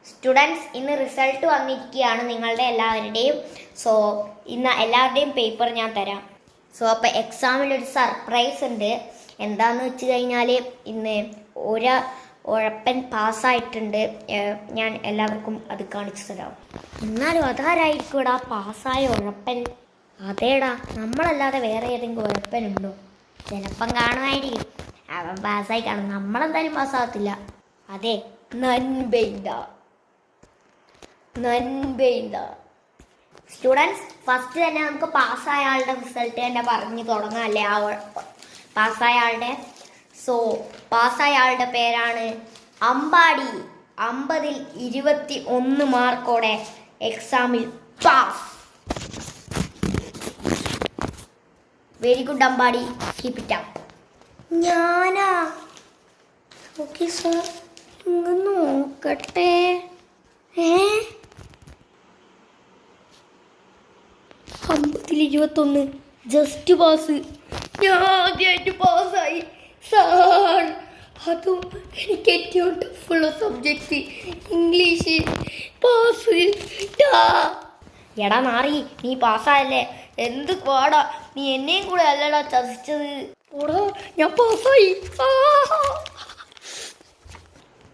Students, ഇന്ന് result വന്നിരിക്കുകയാണ് നിങ്ങളുടെ എല്ലാവരുടെയും. സോ ഇന്ന് എല്ലാവരുടെയും പേപ്പർ ഞാൻ തരാം. സോ അപ്പോൾ എക്സാമിലൊരു സർപ്രൈസ് ഉണ്ട്. എന്താണെന്ന് വെച്ച് കഴിഞ്ഞാൽ ഇന്ന് ഉഴപ്പൻ പാസ്സായിട്ടുണ്ട്. ഞാൻ എല്ലാവർക്കും അത് കാണിച്ചു തരാം. എന്നാലും അതാരായിരിക്കും ഇടാ പാസ്സായ ഉഴപ്പൻ? അതേടാ, നമ്മളല്ലാതെ വേറെ ഏതെങ്കിലും ഉഴപ്പനുണ്ടോ? ചിലപ്പം കാണുമായിരിക്കും. അവൻ പാസ്സായി കാണും. നമ്മളെന്തായാലും പാസ്സാകത്തില്ല. അതെ, നൻപെയ്ത സ്റ്റുഡൻസ്, ഫസ്റ്റ് തന്നെ നമുക്ക് പാസ്സായ ആളുടെ റിസൾട്ട് തന്നെ പറഞ്ഞു തുടങ്ങാം അല്ലേ? ആ പാസ്സായ ആളുടെ. സോ പാസ്സായ ആളുടെ പേരാണ് അമ്പാടി. 50-ൽ 21 മാർക്കോടെ എക്സാമിൽ pass. Very good Ambadi, keep it up. ഞാനാ? ഓക്കെ സാർ, ഇങ്ങ് നോക്കട്ടെ. 50-ൽ 21 ജസ്റ്റ് പാസ്. ഞാൻ ആദ്യമായിട്ട് പാസ്സായി സാർ. അതും എനിക്ക് ഏറ്റവും ടഫുള്ള സബ്ജക്റ്റ് ഇംഗ്ലീഷ്. പാസ്. എടാ നാറി, നീ പാസ്സായല്ലേ? എന്ത് പാടാ, നീ എന്നെയും കൂടെ അല്ലടാ ചതിച്ചത്. ഓടാ, ഞാൻ പാസ്സായി.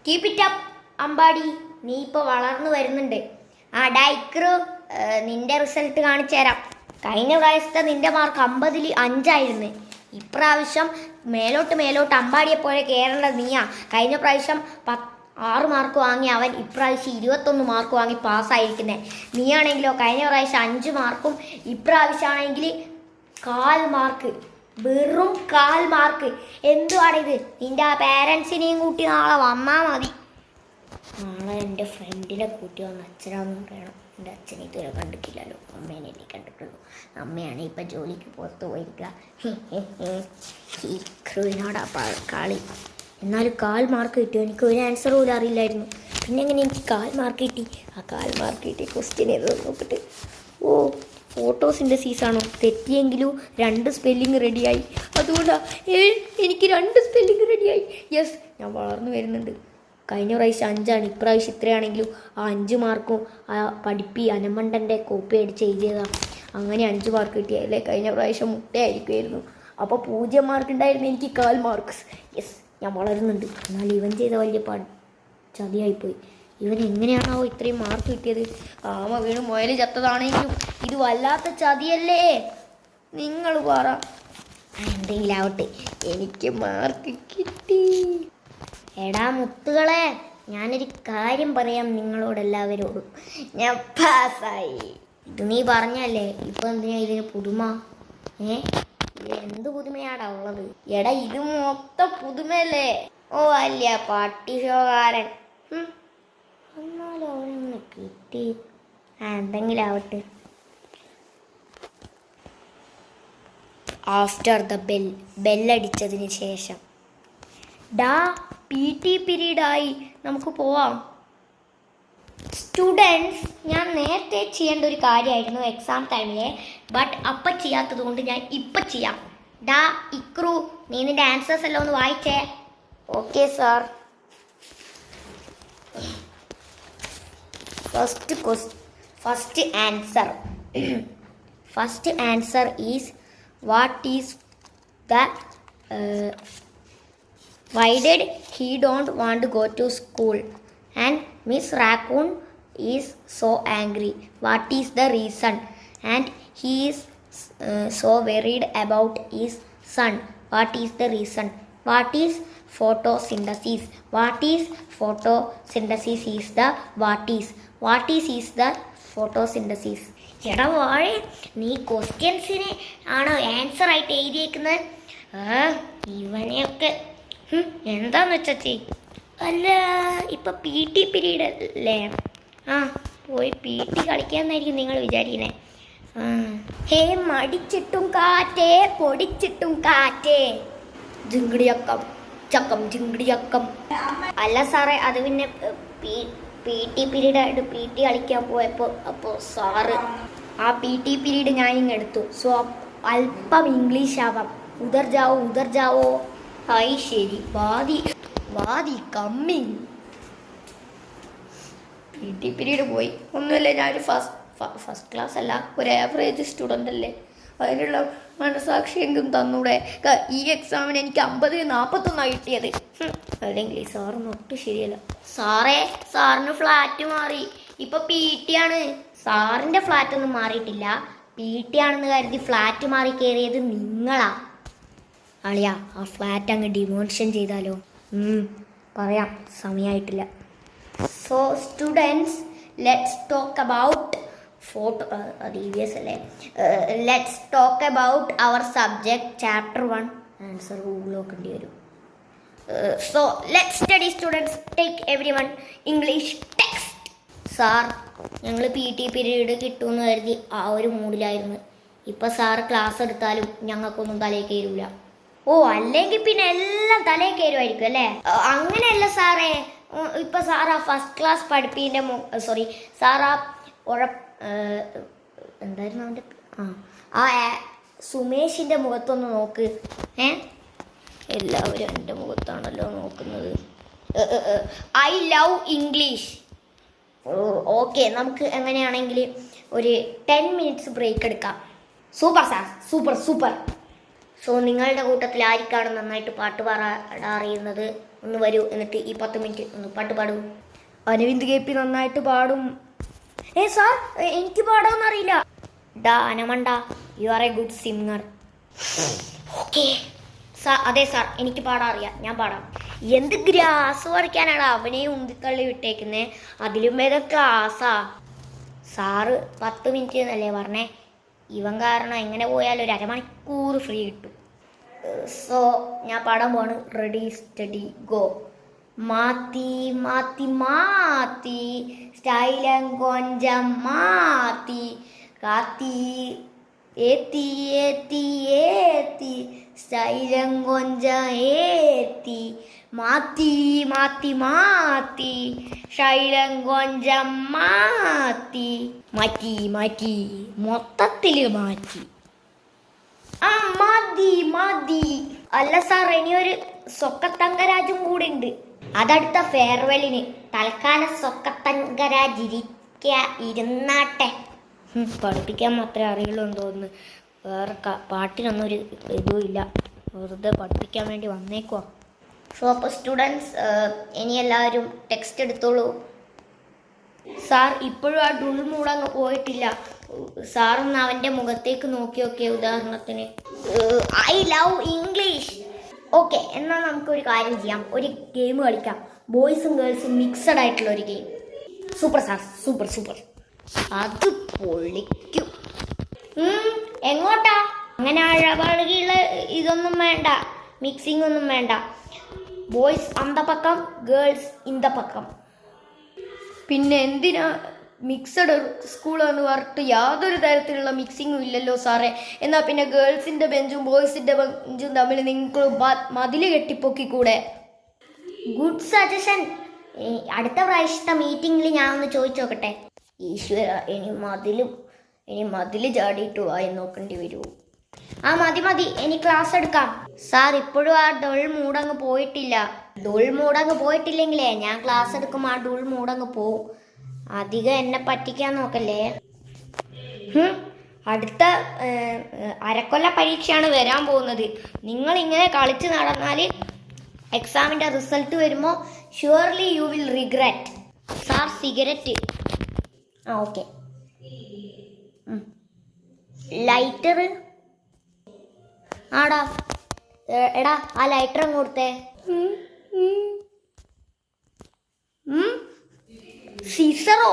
കീപ് ഇറ്റ് അപ്പ് അമ്പാടി, നീ ഇപ്പോൾ വളർന്നു വരുന്നുണ്ട്. ഡൈക്രു, നിന്റെ റിസൾട്ട് കാണിച്ചു തരാം. കഴിഞ്ഞ പ്രാവശ്യത്തെ നിന്റെ മാർക്ക് 50-ൽ 5 ആയിരുന്നു. ഇപ്രാവശ്യം മേലോട്ട് അമ്പാടിയെ പോലെ കയറേണ്ടത് നീയാ. കഴിഞ്ഞ പ്രാവശ്യം 6 മാർക്ക് വാങ്ങി അവൻ ഇപ്രാവശ്യം 21 മാർക്ക് വാങ്ങി പാസ്സായിരിക്കുന്നത്. നീയാണെങ്കിലോ കഴിഞ്ഞ പ്രാവശ്യം 5 മാർക്കും ഇപ്രാവശ്യമാണെങ്കിൽ 1/4 മാർക്ക്. വെറും 1/4 മാർക്ക്. എന്തുവാണിത്? നിന്റെ ആ പേരൻസിനെയും കൂട്ടി നാളെ വന്നാൽ മതി. നാളെ എൻ്റെ ഫ്രണ്ടിനെ കൂട്ടി വന്ന് അച്ഛനാന്ന് പറയണം. എൻ്റെ അച്ഛനെ ഇതുവരെ കണ്ടിട്ടില്ലല്ലോ, അമ്മേനെ എനിക്ക് കണ്ടിട്ടുള്ളൂ. അമ്മയാണ് ഇപ്പം ജോലിക്ക് പുറത്ത് പോയിരിക്കുക. ഇക്രുവിനോടാ കളി. എന്നാലും 1/4 മാർക്ക് കിട്ടി. എനിക്ക് ഒരു ആൻസർ പോലും അറിയില്ലായിരുന്നു. പിന്നെ എങ്ങനെ എനിക്ക് 1/4 മാർക്ക് കിട്ടി? ആ 1/4 മാർക്ക് കിട്ടി ക്വസ്റ്റ്യൻ ചെയ്ത് നോക്കിയിട്ട്. ഫോട്ടോസിന്തസിസാണോ? തെറ്റിയെങ്കിലും 2 സ്പെല്ലിങ് റെഡിയായി. അതുകൊണ്ടാണ് എനിക്ക് 2 സ്പെല്ലിങ് റെഡിയായി. യെസ്, ഞാൻ വളർന്നു വരുന്നുണ്ട്. കഴിഞ്ഞ പ്രാവശ്യം 5 ഇപ്രാവശ്യം ഇത്രയാണെങ്കിലും ആ 5 മാർക്കും ആ പഠിപ്പി അനമണ്ടൻ്റെ കോപ്പി അടിച്ച് എഴുതിയതാണ്. അങ്ങനെ 5 മാർക്ക് കിട്ടിയല്ലേ? കഴിഞ്ഞ പ്രാവശ്യം മുട്ടയായിരിക്കുമായിരുന്നു. അപ്പോൾ 0 മാർക്ക് ഉണ്ടായിരുന്നു എനിക്ക് 1/4 മാർക്ക്. യെസ്, ഞാൻ വളരുന്നുണ്ട്. എന്നാൽ ഇവൻ ചെയ്ത വലിയ ചതിയായിപ്പോയി. ഇവൻ എങ്ങനെയാണോ ഇത്രയും മാർക്ക് കിട്ടിയത്? ആമ വീണ് മുയൽ ചത്തതാണെങ്കിലും ഇത് വല്ലാത്ത ചതിയല്ലേ? നിങ്ങൾ പറ. എന്തെങ്കിലും ആവട്ടെ, എനിക്ക് മാർക്ക് കിട്ടി. എടാ മുത്തുകളെ, ഞാനൊരു കാര്യം പറയാം നിങ്ങളോടെല്ലാവരോടും. ഞാൻ പാസ്സായി. ഇത് നീ പറഞ്ഞല്ലേ, ഇപ്പം എന്തിനാ ഇതിന് പുതുമ? എന്ത് പുതുമയാടാ ഉള്ളത്? എടാ, ഇത് മൊത്തം പുതുമയല്ലേ? അല്ല പട്ടിഷോകാരൻ. എന്നാലും അവനൊന്ന് കിട്ടി. എന്തെങ്കിലും ആവട്ടെ. ആഫ്റ്റർ ദ ബെല്ലടിച്ചതിന് ശേഷം PT പീരീഡായി, നമുക്ക് പോവാം. സ്റ്റുഡൻസ്, ഞാൻ നേരത്തെ ചെയ്യേണ്ട ഒരു കാര്യമായിരുന്നു എക്സാം ടൈമിലെ, ബട്ട് അപ്പം ചെയ്യാത്തത് കൊണ്ട് ഞാൻ ഇപ്പം ചെയ്യാം. ഇക്രു, നീ നിൻ്റെ ആൻസേഴ്സ് എല്ലാം ഒന്ന് വായിച്ചേ. Okay sir. First answer is what is the why did he don't want to go to school and Miss Raccoon is so angry? What is the reason? And he is so worried about his son. What is the reason? What is photosynthesis? What is photosynthesis is the what is the photosynthesis? എടാ വാഴെ, നീ ക്വസ്റ്റ്യൻസിന് ആണോ answer ആയിട്ട് എഴുതിയേക്കുന്നത്? ഇവനെയൊക്കെ എന്താന്ന് വെച്ചാ അല്ല, ഇപ്പം PT period അല്ലേ? പോയി PT കളിക്കാമെന്നായിരിക്കും നിങ്ങൾ വിചാരിക്കുന്നത്. മടിച്ചിട്ടും കാറ്റേ, പൊടിച്ചിട്ടും കാറ്റേ, ജിങ്കിടിയക്കം ചക്കം ജിങ്കിടിയക്കം. അല്ല സാറേ, അത് പിന്നെ PT പീരീഡായിട്ട് PT കളിക്കാൻ അപ്പോൾ സാറ് ആ PT പീരീഡ് ഞാനിങ്ങ് എടുത്തു. സോ അല്പം ഇംഗ്ലീഷ് ആവാം. ഉദർ ജാവോ. ശരി, വാദി കമ്മിങ്. PT പീരീഡ് പോയി. ഒന്നുമില്ല, ഞാനൊരു ഫസ്റ്റ് ക്ലാസ് അല്ല, ഒരു ആവറേജ് സ്റ്റുഡൻ്റ് അല്ലേ. അതിനുള്ള മനസാക്ഷിയെങ്കിലും തന്നൂടെ. ഈ എക്സാമിന് എനിക്ക് 50-41 കിട്ടിയത്. അല്ലെങ്കിൽ സാറൊന്നും ഒട്ടും ശരിയല്ല. സാറിന് ഫ്ലാറ്റ് മാറി, ഇപ്പൊ PT ആണ്. സാറിന്റെ ഫ്ലാറ്റ് ഒന്നും മാറിയിട്ടില്ല, PT ആണെന്ന് കരുതി ഫ്ലാറ്റ് മാറി കയറിയത് നിങ്ങളാ. അളിയാ, ആ ഫ്ലാറ്റ് അങ്ങ് ഡിമോളിഷൻ ചെയ്താലോ? പറയാം, സമയമായിട്ടില്ല. So students, let's talk about let's talk about our subject chapter 1. Answer Google നോക്കേണ്ടി വരും. So let's study students. Take everyone English text. Sir, ഞങ്ങൾ PT പീരീഡ് കിട്ടുമെന്ന് കരുതി ആ ഒരു മൂഡിലായിരുന്നു. ഇപ്പം സാറ് ക്ലാസ് എടുത്താലും ഞങ്ങൾക്കൊന്നും തലയിൽ കയറൂല. ഓ, അല്ലെങ്കിൽ പിന്നെ എല്ലാം തലയിൽ കയറുമായിരിക്കും അല്ലേ? അങ്ങനെയല്ല സാറേ. ഇപ്പം സാറാ ഫസ്റ്റ് ക്ലാസ് പഠിപ്പിൻ്റെ സാറാ എന്തായിരുന്നു അവൻ്റെ സുമേഷിൻ്റെ മുഖത്തൊന്ന് നോക്ക്. എല്ലാവരും എൻ്റെ മുഖത്താണല്ലോ നോക്കുന്നത്. I love English. ഓക്കെ, നമുക്ക് എങ്ങനെയാണെങ്കിൽ ഒരു 10 മിനിറ്റ്സ് ബ്രേക്ക് എടുക്കാം. Super sir, super. സോ നിങ്ങളുടെ കൂട്ടത്തിൽ ആർക്കാണ് നന്നായിട്ട് പാട്ട് പാടാൻ അറിയുന്നത്? ഒന്ന് വരൂ, എന്നിട്ട് ഈ 10 മിനിറ്റ് ഒന്ന് പാട്ട് പാടൂ. അരവിന്ദ് KP നന്നായിട്ട് പാടും. സാർ, എനിക്ക് പാടാമെന്ന് അറിയില്ല. അനമണ്ട, you are a good singer. Okay sir. അതെ സാർ, എനിക്ക് പാടാൻ അറിയാം, ഞാൻ പാടാം. എന്ത് ഗ്രാസ് പഠിക്കാനാണ് അവനെയും ഉന്തിത്തള്ളി വിട്ടേക്കുന്നത്? അതിലും ഭേദം ക്ലാസ്സാ. സാറ് 10 മിനിറ്റ് എന്നല്ലേ പറഞ്ഞേ? ഇവൻ കാരണം എങ്ങനെ പോയാലും ഒരു അരമണിക്കൂർ ഫ്രീ കിട്ടും. സോ ഞാൻ പാടാൻ പോവാണ്. Ready, steady, go. മാത്തി മാത്തി മാത്തി സ്റ്റൈലം കൊഞ്ചം മാത്തി കാത്തി ഏത്തി ഏത്തി ഏത്തി സ്റ്റൈലം കൊഞ്ചം ഏത്തി മാത്തി മാത്തി മാത്തി ശൈലം കൊഞ്ചം മാറ്റി മൊത്തത്തിൽ മാറ്റി. മതി. അല്ല സാർ, ഇനിയൊരു സൊക്കത്തങ്കരാജും കൂടെ ഉണ്ട്. അതടുത്ത ഫെയർവെല്ലിന്. തൽക്കാലം സൊക്കത്തങ്കരാജ് ഇരുന്നാട്ടെ. പഠിപ്പിക്കാൻ മാത്രമേ അറിയുള്ളൂ എന്ന് തോന്നുന്നു. വേറെ പാട്ടിനൊന്നും ഒരു ഇതും ഇല്ല, വെറുതെ പഠിപ്പിക്കാൻ വേണ്ടി വന്നേക്കുവാ. സോ അപ്പോൾ സ്റ്റുഡൻസ്, ഇനി എല്ലാവരും ടെക്സ്റ്റ് എടുത്തോളൂ. സാർ, ഇപ്പോഴും ആ ഡുൾ മൂടങ്ങ് പോയിട്ടില്ല. സാറൊന്ന് അവൻ്റെ മുഖത്തേക്ക് നോക്കിയൊക്കെ. ഉദാഹരണത്തിന് ഐ ലവ് ഇംഗ്ലീഷ്. ഓക്കെ, എന്നാൽ നമുക്കൊരു കാര്യം ചെയ്യാം, ഒരു ഗെയിം കളിക്കാം. ബോയ്സും ഗേൾസും മിക്സഡ് ആയിട്ടുള്ള ഒരു ഗെയിം. Super sir, super. അത് പൊളിക്കും. എങ്ങോട്ടാ? അങ്ങനെ അഴവഴകിയുള്ള ഇതൊന്നും വേണ്ട, മിക്സിംഗ് ഒന്നും വേണ്ട. ബോയ്സ് അന്ത പക്കം, ഗേൾസ് ഇന്ത പക്കം. പിന്നെ എന്തിനാ മിക്സഡ് സ്കൂൾ എന്ന് പറഞ്ഞിട്ട് യാതൊരു തരത്തിലുള്ള മിക്സിങ്ങും ഇല്ലല്ലോ സാറേ. എന്നാൽ പിന്നെ ഗേൾസിൻ്റെ ബെഞ്ചും ബോയ്സിൻ്റെ ബെഞ്ചും തമ്മിൽ നിങ്ങൾക്ക് മതിൽ കെട്ടിപ്പൊക്കിക്കൂടെ? Good suggestion. അടുത്ത പ്രാവശ്യത്തെ മീറ്റിങ്ങിൽ ഞാൻ ഒന്ന് ചോദിച്ചു നോക്കട്ടെ. ഈശ്വര, ഇനി മതിൽ ചാടിയിട്ട് വായി നോക്കേണ്ടി വരുമോ? മതി, ഇനി ക്ലാസ് എടുക്കാം. സാർ, ഇപ്പോഴും ആ ഡുൾ മൂടങ്ങ് പോയിട്ടില്ല. ഡുൾ മൂടങ്ങ് പോയിട്ടില്ലെങ്കിലേ ഞാൻ ക്ലാസ് എടുക്കുമ്പോൾ ആ ഡുൾ മൂടങ്ങ് പോവും. അധികം എന്നെ പറ്റിക്കാൻ നോക്കല്ലേ. അടുത്ത അരക്കൊല്ല പരീക്ഷയാണ് വരാൻ പോകുന്നത്. നിങ്ങളിങ്ങനെ കളിച്ച് നടന്നാൽ എക്സാമിൻ്റെ റിസൾട്ട് വരുമ്പോൾ surely you will regret. Sir, cigarette. Okay. Lighter ആടാ. എടാ, ആ ലൈറ്റർ അങ്ങ് കൊടുത്തേ. സിസറോ?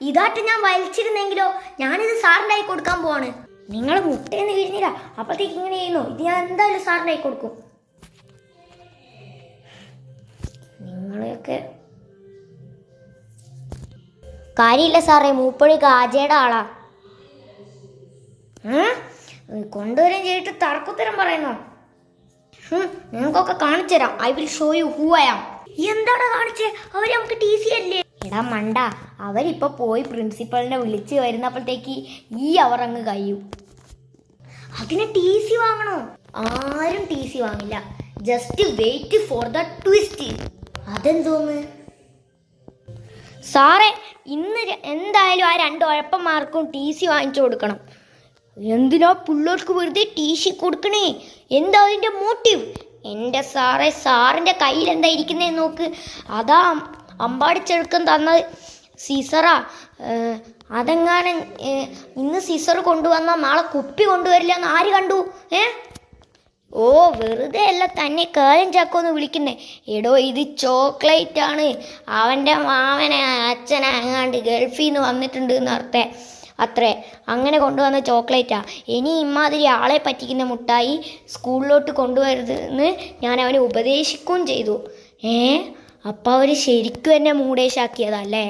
ഇതായിട്ട് ഞാൻ വലിച്ചിരുന്നെങ്കിലോ? ഞാനിത് സാറിൻ്റെ ആയി കൊടുക്കാൻ പോവാണ്. നിങ്ങൾ മുട്ടേന്ന് വിരിഞ്ഞില്ല, അപ്പോഴത്തേക്ക് ഇങ്ങനെ ചെയ്യുന്നു. ഇത് ഞാൻ എന്തായാലും സാറിൻ്റെ ആയി കൊടുക്കും. നിങ്ങളെയൊക്കെ കാര്യമില്ല സാറേ, മൂപ്പഴി കാജയുടെ ആളാ. കൊണ്ടുവരും ചെയ്തിട്ട് തർക്കുത്തരം പറയുന്നോ? നിങ്ങൾക്കൊക്കെ കാണിച്ചു തരാം. I will show you who I am. എന്താണ് കാണിച്ചേ? അവർ നമുക്ക് TC അല്ലേ? എടാ മണ്ട, അവരിപ്പോൾ പോയി പ്രിൻസിപ്പളിനെ വിളിച്ച് വരുന്നപ്പോഴത്തേക്ക് ഈ അവർ അങ്ങ് കഴിയും. അതിന് TC വാങ്ങണോ? ആരും TC വാങ്ങില്ല. Just wait for the twist. അതെന്തോന്ന്? സാറേ ഇന്ന് എന്തായാലും ആ 2 ഉഴപ്പൻ മാർക്കും ടി സി വാങ്ങിച്ചു കൊടുക്കണം. എന്തിനാ പിള്ളേർക്ക് വെറുതെ ടി സി കൊടുക്കണേ? എന്താ അതിൻ്റെ മോട്ടീവ്? എൻ്റെ സാറേ, സാറിൻ്റെ കയ്യിൽ എന്താ ഇരിക്കുന്നതെന്ന് നോക്ക്. അതാ അമ്പാടിച്ചെടുക്കം തന്നത് സീസറാ. അതെങ്ങാനും ഇന്ന് സീസർ കൊണ്ടുവന്നാൽ നാളെ കുപ്പി കൊണ്ടുവരില്ല എന്ന് ആര് കണ്ടു? ഓ, വെറുതെ അല്ല തന്നെ കാര്യം ചാക്കോന്ന് വിളിക്കുന്നേ. എടോ, ഇത് ചോക്ലേറ്റ് ആണ്. അവൻ്റെ മാമനെ അച്ഛനെ അങ്ങാണ്ട് ഗൾഫിൽ നിന്ന് വന്നിട്ടുണ്ട് എന്നർത്ഥേ അത്രേ. അങ്ങനെ കൊണ്ടുവന്ന ചോക്ലേറ്റാ. ഇനി ഇമാതിരി ആളെ പറ്റിക്കുന്ന മുട്ടായി സ്കൂളിലോട്ട് കൊണ്ടുവരുതെന്ന് ഞാൻ അവനെ ഉപദേശിക്കുകയും ചെയ്തു. അപ്പം അവർ ശരിക്കും എന്നെ മൂടേശാക്കിയതല്ലേ?